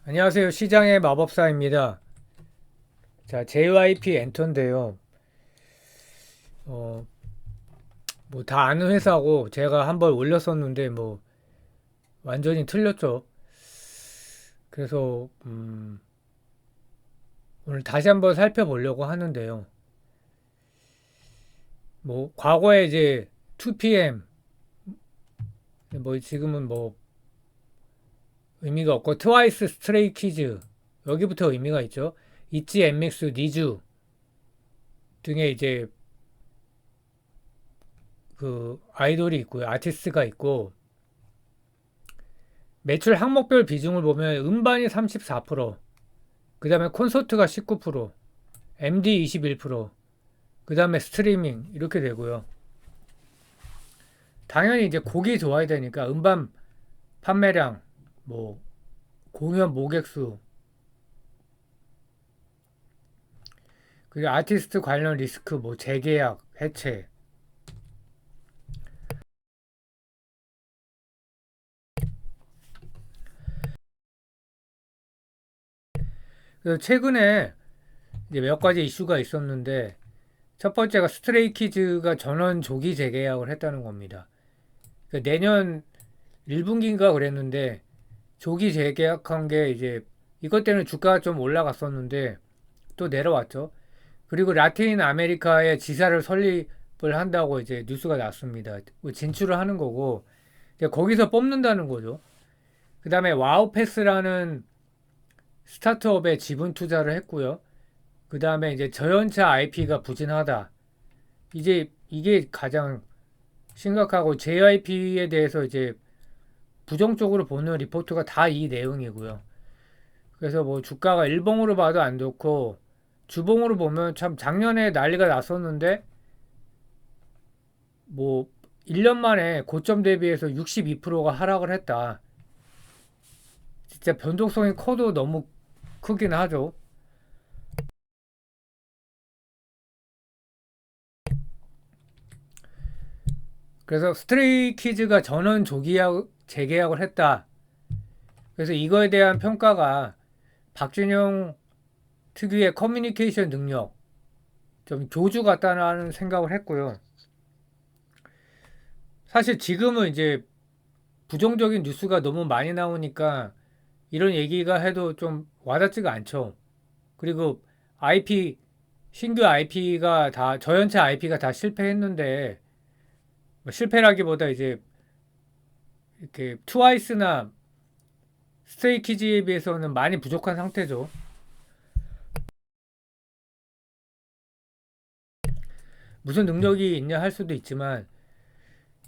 안녕하세요. 시장의 마법사입니다. 자, JYP 엔터인데요. 어, 뭐 다 아는 회사고 제가 한번 올렸었는데 뭐 완전히 틀렸죠. 그래서 오늘 다시 한번 살펴보려고 하는데요. 뭐 과거에 이제 2PM 뭐 지금은 뭐 의미가 없고 트와이스 스트레이 키즈 여기부터 의미가 있죠. 있지 엠믹스 니쥬 등의 이제 그 아이돌이 있고요. 아티스트가 있고 매출 항목별 비중을 보면 음반이 34%, 그 다음에 콘서트가 19%, MD 21%, 그 다음에 스트리밍 이렇게 되고요. 당연히 이제 곡이 좋아야 되니까 음반 판매량, 뭐 공연 모객수, 그리고 아티스트 관련 리스크, 뭐 재계약, 해체. 그래서 최근에 이제 몇 가지 이슈가 있었는데 첫 번째가 스트레이키즈가 전원 조기 재계약을 했다는 겁니다. 그러니까 내년 1분기인가 그랬는데 조기 재계약한 게 이제 이것 때문에 주가가 좀 올라갔었는데 또 내려왔죠. 그리고 라틴 아메리카에 지사를 설립을 한다고 이제 뉴스가 났습니다. 뭐 진출을 하는 거고 이제 거기서 뽑는다는 거죠. 그 다음에 와우패스라는 스타트업에 지분 투자를 했고요. 그 다음에 이제 저연차 IP가 부진하다. 이제 이게 가장 심각하고 JYP에 대해서 이제 부정적으로 보는 리포트가 다 이 내용이고요. 그래서 뭐 주가가 일봉으로 봐도 안 좋고 주봉으로 보면 참 작년에 난리가 났었는데 뭐 1년 만에 고점 대비해서 62%가 하락을 했다. 진짜 변동성이 커도 너무 크긴 하죠. 그래서 스트레이키즈가 전원 조기약 재계약을 했다. 그래서 이거에 대한 평가가 박준영 특유의 커뮤니케이션 능력, 좀 교주 같다는 생각을 했고요. 사실 지금은 이제 부정적인 뉴스가 너무 많이 나오니까 이런 얘기가 해도 좀 와닿지가 않죠. 그리고 IP 신규 IP가 다 저연차 IP가 다 실패했는데 뭐 실패라기보다 이제 이렇게 트와이스나 스트레이키즈에 비해서는 많이 부족한 상태죠. 무슨 능력이 있냐 할 수도 있지만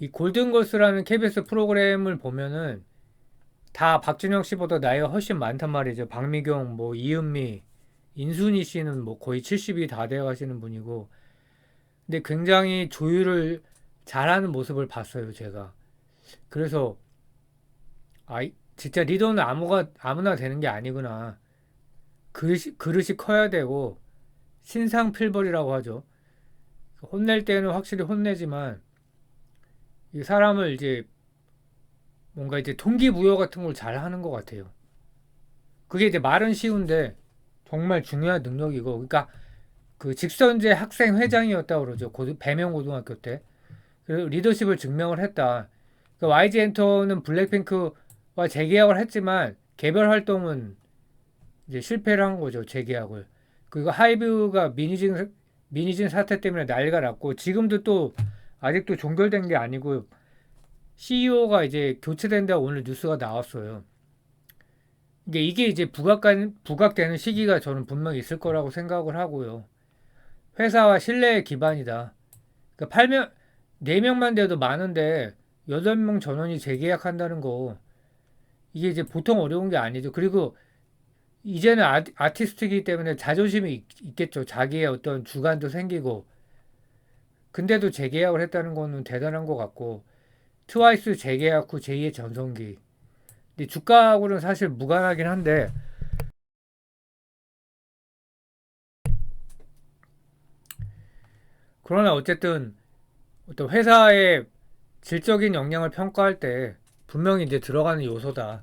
이 골든걸스라는 KBS 프로그램을 보면은 다 박진영 씨보다 나이가 훨씬 많단 말이죠. 박미경, 뭐 이은미, 인순이 씨는 뭐 거의 70이 다 되어 가시는 분이고 근데 굉장히 조율을 잘하는 모습을 봤어요, 제가. 그래서 진짜 리더는 아무나 되는 게 아니구나. 그릇이 커야 되고 신상필벌이라고 하죠. 혼낼 때는 확실히 혼내지만 이 사람을 이제 뭔가 이제 동기부여 같은 걸 잘 하는 것 같아요. 그게 이제 말은 쉬운데 정말 중요한 능력이고, 그러니까 그 직선제 학생 회장이었다고 그러죠. 배명 고등학교 때. 그래서 리더십을 증명을 했다. 그 YG 엔터는 블랙핑크와 재계약을 했지만 개별 활동은 이제 실패를 한 거죠. 재계약을. 그리고 하이브가 미니진 사태 때문에 난리가 났고 지금도 또 아직도 종결된 게 아니고 CEO가 이제 교체된다고 오늘 뉴스가 나왔어요. 이게 이제 부각되는 시기가 저는 분명히 있을 거라고 생각을 하고요. 회사와 신뢰의 기반이다. 그러니까 8명, 4명만 돼도 많은데 8명 전원이 재계약한다는 거 이게 이제 보통 어려운 게 아니죠. 그리고 이제는 아티스트이기 때문에 자존심이 있겠죠. 자기의 어떤 주관도 생기고 근데도 재계약을 했다는 거는 대단한 것 같고 트와이스 재계약 후 제2의 전성기. 근데 주가하고는 사실 무관하긴 한데 그러나 어쨌든 어떤 회사의 질적인 역량을 평가할 때 분명히 이제 들어가는 요소다.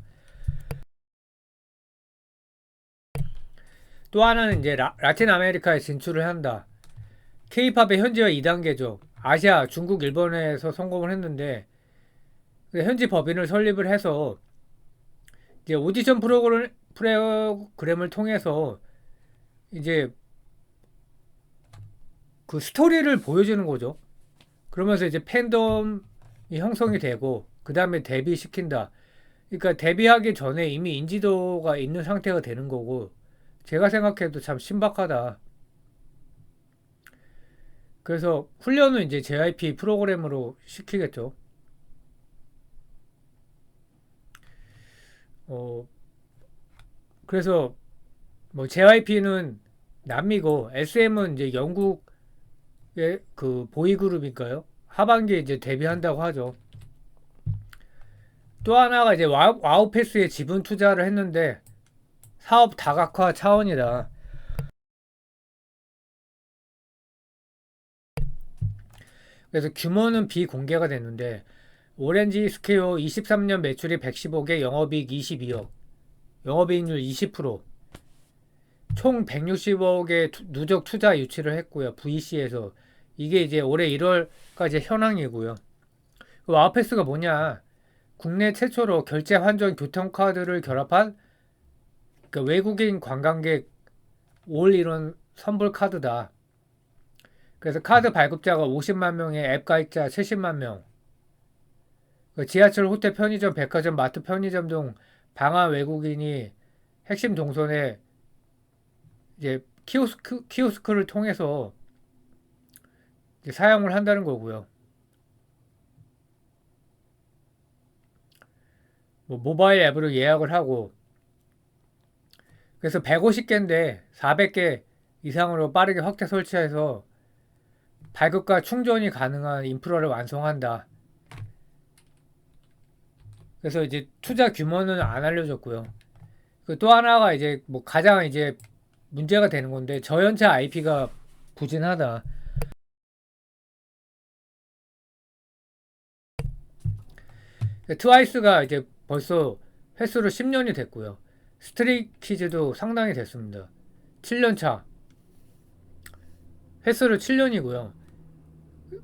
또 하나는 이제 라틴 아메리카에 진출을 한다. K-팝의 현지화 2단계죠. 아시아, 중국, 일본에서 성공을 했는데 현지 법인을 설립을 해서 이제 오디션 프로그램을 통해서 이제 그 스토리를 보여주는 거죠. 그러면서 이제 팬덤이 형성이 되고 그 다음에 데뷔시킨다. 그러니까 데뷔하기 전에 이미 인지도가 있는 상태가 되는 거고 제가 생각해도 참 신박하다. 그래서 훈련은 이제 JYP 프로그램으로 시키겠죠. 어, 그래서 뭐 JYP는 남미고 SM은 이제 영국의 그 보이그룹일까요? 하반기에 이제 데뷔한다고 하죠. 또 하나가 이제 와우패스에 지분 투자를 했는데 사업 다각화 차원이다. 그래서 규모는 비공개가 됐는데 오렌지 스퀘어 23년 매출이 115개, 영업이익 22억, 영업이익률 20%, 총 160억의 누적 투자 유치를 했고요. VC에서 이게 이제 올해 1월까지 현황이고요. 와우패스가 뭐냐? 국내 최초로 결제 환전 교통카드를 결합한 그러니까 외국인 관광객 올 선불 카드다. 그래서 카드 발급자가 50만 명에 앱 가입자 70만 명. 지하철, 호텔, 편의점, 백화점, 마트, 편의점 등 방한 외국인이 핵심 동선에 이제 키오스크를 통해서 이제 사용을 한다는 거고요. 뭐 모바일 앱으로 예약을 하고 그래서 150개인데 400개 이상으로 빠르게 확대 설치해서 발급과 충전이 가능한 인프라를 완성한다. 그래서 이제 투자 규모는 안 알려졌고요. 또 하나가 이제 뭐 가장 이제 문제가 되는 건데 저연차 IP가 부진하다. 트와이스가 이제 벌써 횟수로 10년이 됐고요. 스트레이키즈도 상당히 됐습니다. 7년 차. 횟수로 7년이고요.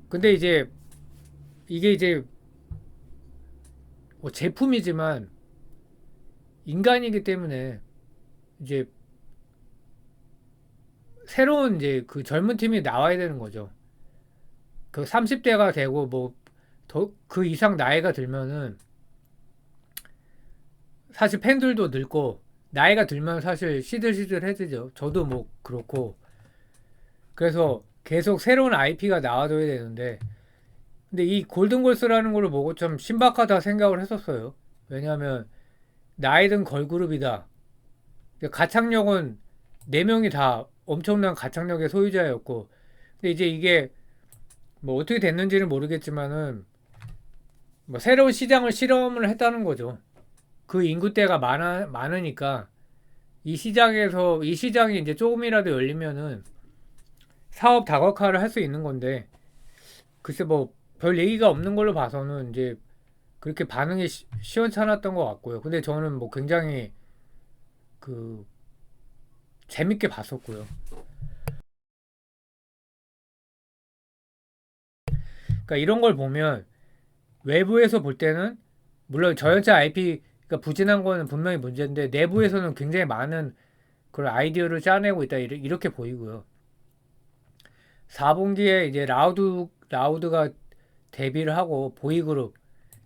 근데 이제 이게 이제 뭐 제품이지만 인간이기 때문에 이제 새로운 이제 그 젊은 팀이 나와야 되는 거죠. 그 30대가 되고 뭐 더 그 이상 나이가 들면은 사실 팬들도 늙고 나이가 들면 사실 시들시들해지죠. 저도 뭐 그렇고 그래서 계속 새로운 IP가 나와줘야 되는데 근데 이 골든걸스라는 걸 보고 좀 신박하다 생각을 했었어요. 왜냐하면 나이든 걸그룹이다. 가창력은 4명이 다 엄청난 가창력의 소유자였고 근데 이제 이게 뭐 어떻게 됐는지는 모르겠지만은 뭐 새로운 시장을 실험을 했다는 거죠. 그 인구대가 많으니까 이 시장이 이제 조금이라도 열리면은 사업 다각화를 할 수 있는 건데 글쎄 뭐 별 얘기가 없는 걸로 봐서는 이제 그렇게 반응이 시원찮았던 것 같고요. 근데 저는 뭐 굉장히 그 재밌게 봤었고요. 그러니까 이런 걸 보면 외부에서 볼 때는 물론 저연차 IP가 부진한 거는 분명히 문제인데 내부에서는 굉장히 많은 그런 아이디어를 짜내고 있다 이렇게 보이고요. 4분기에 이제 라우드가 데뷔를 하고 보이그룹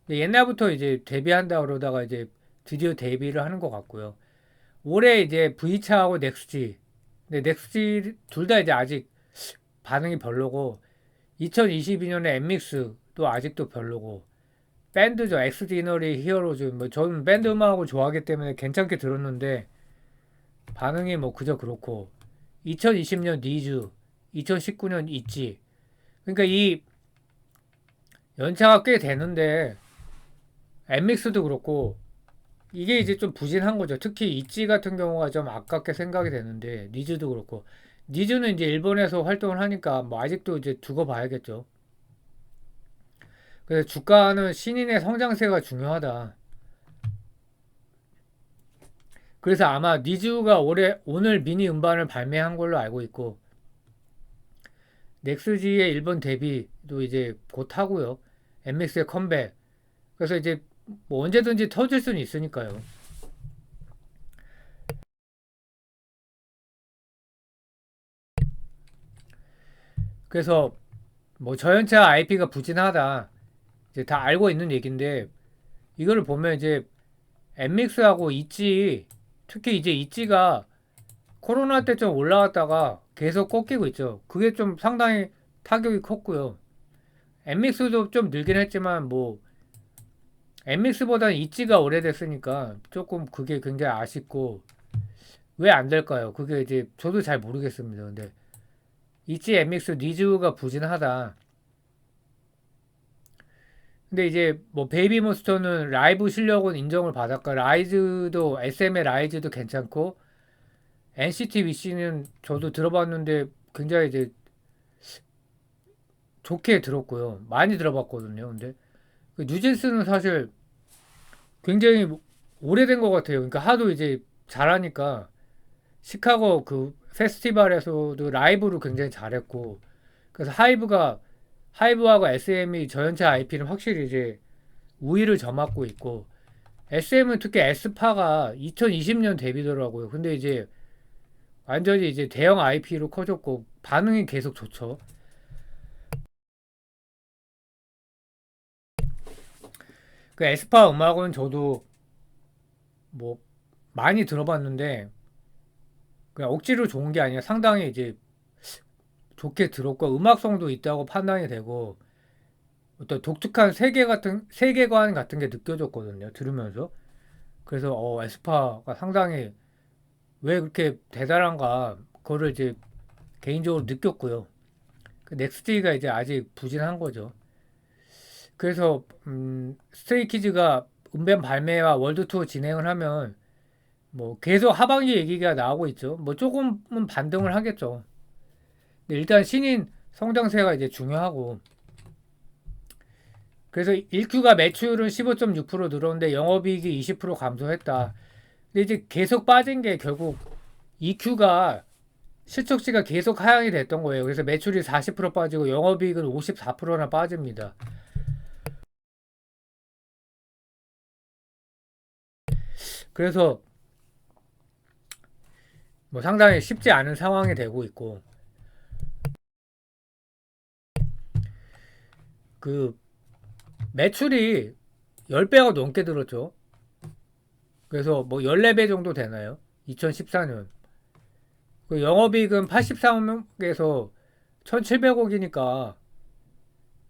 옛날부터 이제 데뷔한다 그러다가 이제 드디어 데뷔를 하는 것 같고요. 올해 이제 V차하고 넥스지 근데 넥스지 둘 다 이제 아직 반응이 별로고 2022년에 엠믹스도 아직도 별로고 밴드죠. 엑스디너리 히어로즈 뭐 저는 밴드 음악을 좋아하기 때문에 괜찮게 들었는데 반응이 뭐 그저 그렇고 2020년 니즈 2019년 있지 그러니까 이 연차가 꽤 되는데 엠믹스도 그렇고 이게 이제 좀 부진한 거죠. 특히 있지 같은 경우가 좀 아깝게 생각이 되는데 니즈도 그렇고 니즈는 이제 일본에서 활동을 하니까 뭐 아직도 이제 두고 봐야겠죠. 그래서 주가는 신인의 성장세가 중요하다. 그래서 아마 니즈우가 오늘 미니 음반을 발매한 걸로 알고 있고, 넥스지의 일본 데뷔도 이제 곧 하고요. MX의 컴백. 그래서 이제 뭐 언제든지 터질 수는 있으니까요. 그래서 뭐 저연차 IP가 부진하다. 이제 다 알고 있는 얘기인데, 이거를 보면 이제 MX하고 있지, 특히 이제 있지가 코로나 때 좀 올라왔다가 계속 꺾이고 있죠. 그게 좀 상당히 타격이 컸고요. MX도 좀 늘긴 했지만 뭐 MX보다는 있지가 오래됐으니까 조금 그게 굉장히 아쉽고, 왜 안 될까요? 그게 이제 저도 잘 모르겠습니다. 근데 있지 MX 니즈가 부진하다. 근데 이제 뭐 베이비몬스터는 라이브 실력은 인정을 받았고, 라이즈도 SM의 라이즈도 괜찮고, NCT 위시는 저도 들어봤는데 굉장히 이제 좋게 들었고요. 많이 들어봤거든요. 근데 그 뉴진스는 사실 굉장히 오래된 것 같아요. 그러니까 하도 이제 잘하니까 시카고 그 페스티벌에서도 라이브로 굉장히 잘했고, 그래서 하이브하고 SM이 저연차 IP는 확실히 이제 우위를 점하고 있고, SM은 특히 에스파가 2020년 데뷔더라고요. 근데 이제 완전히 이제 대형 IP로 커졌고 반응이 계속 좋죠. 그 에스파 음악은 저도 뭐 많이 들어봤는데 그냥 억지로 좋은 게 아니라 상당히 이제 좋게 들었고 음악성도 있다고 판단이 되고 어떤 독특한 세계관 같은 게 느껴졌거든요. 들으면서. 그래서 에스파가 상당히 왜 그렇게 대단한가 그거를 이제 개인적으로 느꼈고요. 그 넥스트가 이제 아직 부진한 거죠. 그래서 스트레이키즈가 음반 발매와 월드 투어 진행을 하면 뭐 계속 하반기 얘기가 나오고 있죠. 뭐 조금은 반등을 하겠죠. 근데 일단 신인 성장세가 이제 중요하고, 그래서 1Q가 매출은 15.6% 늘었는데 영업이익이 20% 감소했다. 근데 이제 계속 빠진 게 결국 2Q가 실적치가 계속 하향이 됐던 거예요. 그래서 매출이 40% 빠지고 영업이익은 54%나 빠집니다. 그래서 뭐 상당히 쉽지 않은 상황이 되고 있고, 그 매출이 10배가 넘게 들었죠. 그래서 뭐 14배 정도 되나요? 2014년. 그 영업이익은 83억에서 1700억이니까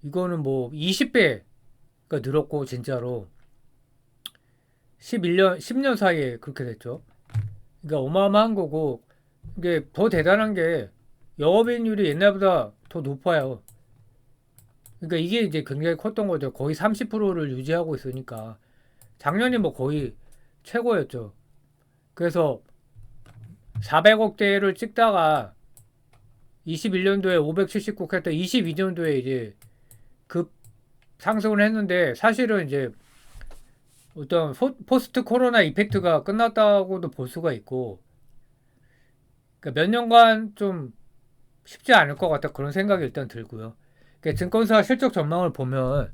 이거는 뭐 20배가 늘었고 진짜로 10년 사이에 그렇게 됐죠. 그러니까 어마어마한 거고, 이게 더 대단한 게 영업이익률이 옛날보다 더 높아요. 그러니까 이게 이제 굉장히 컸던 거죠. 거의 30%를 유지하고 있으니까. 작년이 뭐 거의 최고였죠. 그래서 400억대를 찍다가 21년도에 579억 했다. 22년도에 이제 급 상승을 했는데 사실은 이제 어떤 포스트 코로나 이펙트가 끝났다고도 볼 수가 있고, 그러니까 몇 년간 좀 쉽지 않을 것 같다 그런 생각이 일단 들고요. 그러니까 증권사 실적 전망을 보면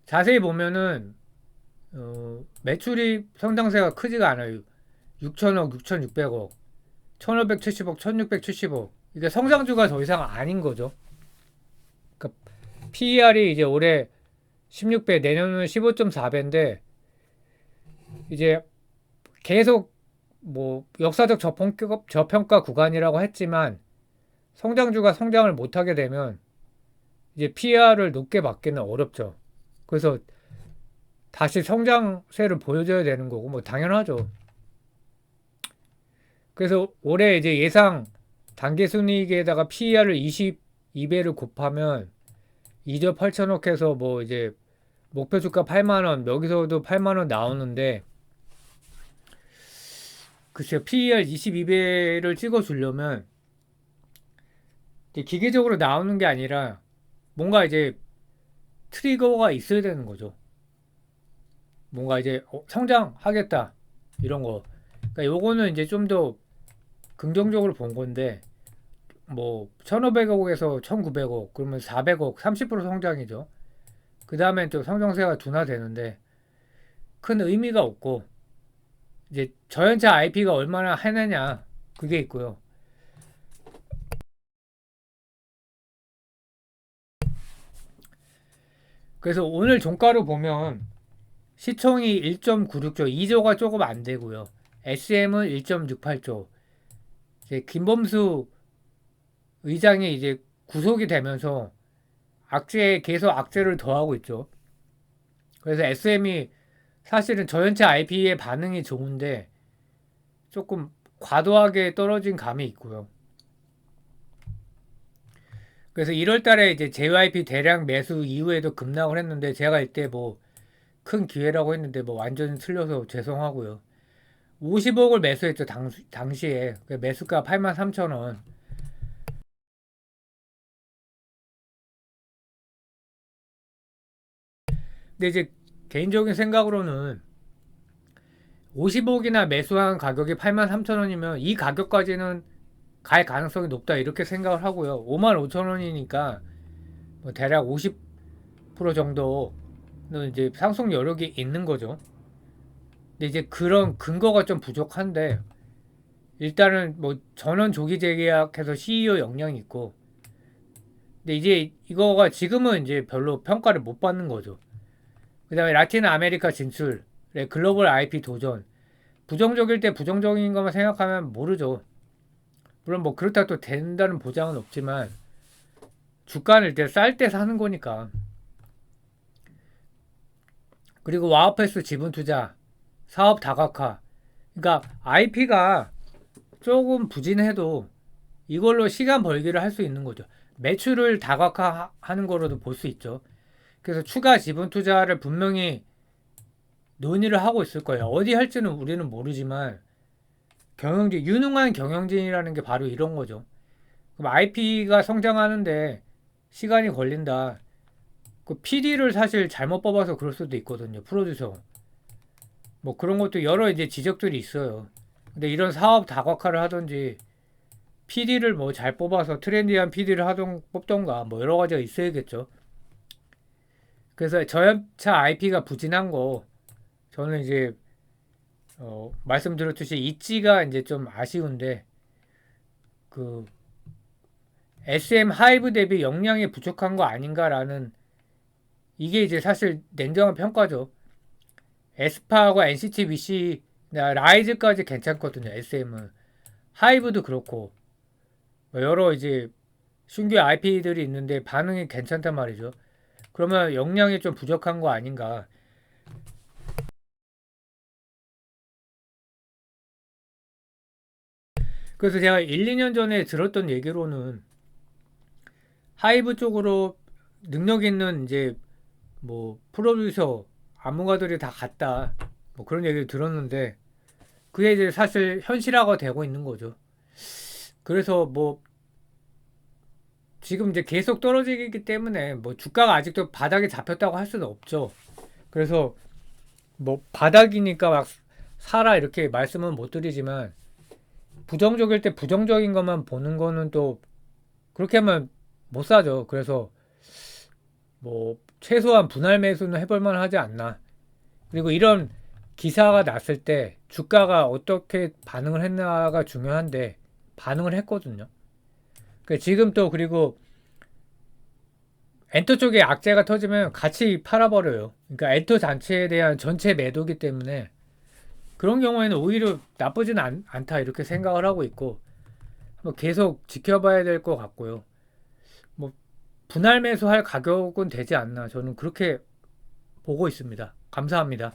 자세히 보면은 매출이 성장세가 크지가 않아요. 6천억, 6,600억, 1,570억, 1,670억. 이게 성장주가 더 이상 아닌 거죠. 그러니까 PER이 이제 올해 16배, 내년은 15.4배인데 이제 계속 뭐 역사적 저평가 구간이라고 했지만 성장주가 성장을 못하게 되면 이제 PER을 높게 받기는 어렵죠. 그래서 다시 성장세를 보여줘야 되는 거고 뭐 당연하죠. 그래서 올해 이제 예상 단기순이익에다가 PER을 22배를 곱하면 2조 8천억 해서 뭐 이제 목표 주가 8만 원, 여기서도 8만 원 나오는데 글쎄요. PER 22배를 찍어 주려면 기계적으로 나오는 게 아니라 뭔가 이제 트리거가 있어야 되는 거죠. 뭔가 이제 성장하겠다 이런 거. 그러니까 요거는 이제 좀 더 긍정적으로 본 건데 뭐 1,500억에서 1,900억 그러면 400억 30% 성장이죠. 그 다음엔 또 성장세가 둔화되는데 큰 의미가 없고 이제 저연차 IP가 얼마나 해내냐 그게 있고요. 그래서 오늘 종가로 보면 시총이 1.96조, 2조가 조금 안 되고요. SM은 1.68조. 이제 김범수 의장이 이제 구속이 되면서 계속 악재를 더하고 있죠. 그래서 SM이 사실은 저연체 IP의 반응이 좋은데 조금 과도하게 떨어진 감이 있고요. 그래서 1월 달에 이제 JYP 대량 매수 이후에도 급락을 했는데 제가 이때 뭐 큰 기회라고 했는데 뭐 완전 틀려서 죄송하고요. 50억을 매수했죠. 당시에. 매수가 83,000원. 근데 이제 개인적인 생각으로는 50억이나 매수한 가격이 83,000원이면 이 가격까지는 갈 가능성이 높다 이렇게 생각을 하고요. 55,000원이니까 뭐 대략 50% 정도는 이제 상승 여력이 있는 거죠. 근데 이제 그런 근거가 좀 부족한데 일단은 뭐 전원 조기 재계약해서 CEO 역량이 있고 근데 이제 이거가 지금은 이제 별로 평가를 못 받는 거죠. 그 다음에 라틴 아메리카 진출의 글로벌 IP 도전 부정적일 때 부정적인 것만 생각하면 모르죠. 물론 뭐 그렇다고 또 된다는 보장은 없지만 주가는 일단 쌀 때 사는 거니까. 그리고 와우패스 지분 투자 사업 다각화 그러니까 IP가 조금 부진해도 이걸로 시간 벌기를 할 수 있는 거죠. 매출을 다각화하는 거로도 볼 수 있죠. 그래서 추가 지분 투자를 분명히 논의를 하고 있을 거예요. 어디 할지는 우리는 모르지만 유능한 경영진이라는 게 바로 이런 거죠. 그럼 IP가 성장하는데 시간이 걸린다. 그 PD를 사실 잘못 뽑아서 그럴 수도 있거든요. 프로듀서. 뭐 그런 것도 여러 이제 지적들이 있어요. 근데 이런 사업 다각화를 하든지 PD를 뭐 잘 뽑아서 트렌디한 PD를 뽑던가 뭐 여러 가지가 있어야겠죠. 그래서 저연차 IP가 부진한 거 저는 이제 말씀드렸듯이 입지가 이제 좀 아쉬운데 그 SM 하이브 대비 역량이 부족한 거 아닌가라는 이게 이제 사실 냉정한 평가죠. 에스파하고 NCT BC 라이즈까지 괜찮거든요. SM은 하이브도 그렇고 여러 이제 신규 IP들이 있는데 반응이 괜찮단 말이죠. 그러면 역량이 좀 부족한 거 아닌가. 그래서 제가 1, 2년 전에 들었던 얘기로는 하이브 쪽으로 능력 있는 이제 뭐 프로듀서 안무가들이 다 갔다. 뭐 그런 얘기를 들었는데 그게 이제 사실 현실화가 되고 있는 거죠. 그래서 뭐 지금 이제 계속 떨어지기 때문에 뭐 주가가 아직도 바닥에 잡혔다고 할 수는 없죠. 그래서 뭐 바닥이니까 막 사라 이렇게 말씀은 못 드리지만 부정적일 때 부정적인 것만 보는 거는 또 그렇게 하면 못 사죠. 그래서 뭐 최소한 분할 매수는 해볼 만하지 않나. 그리고 이런 기사가 났을 때 주가가 어떻게 반응을 했나가 중요한데 반응을 했거든요. 지금 또 그리고 엔터 쪽에 악재가 터지면 같이 팔아버려요. 그러니까 엔터 자체에 대한 전체 매도기 때문에 그런 경우에는 오히려 나쁘진 않다 이렇게 생각을 하고 있고 뭐 계속 지켜봐야 될 것 같고요. 뭐 분할 매수할 가격은 되지 않나 저는 그렇게 보고 있습니다. 감사합니다.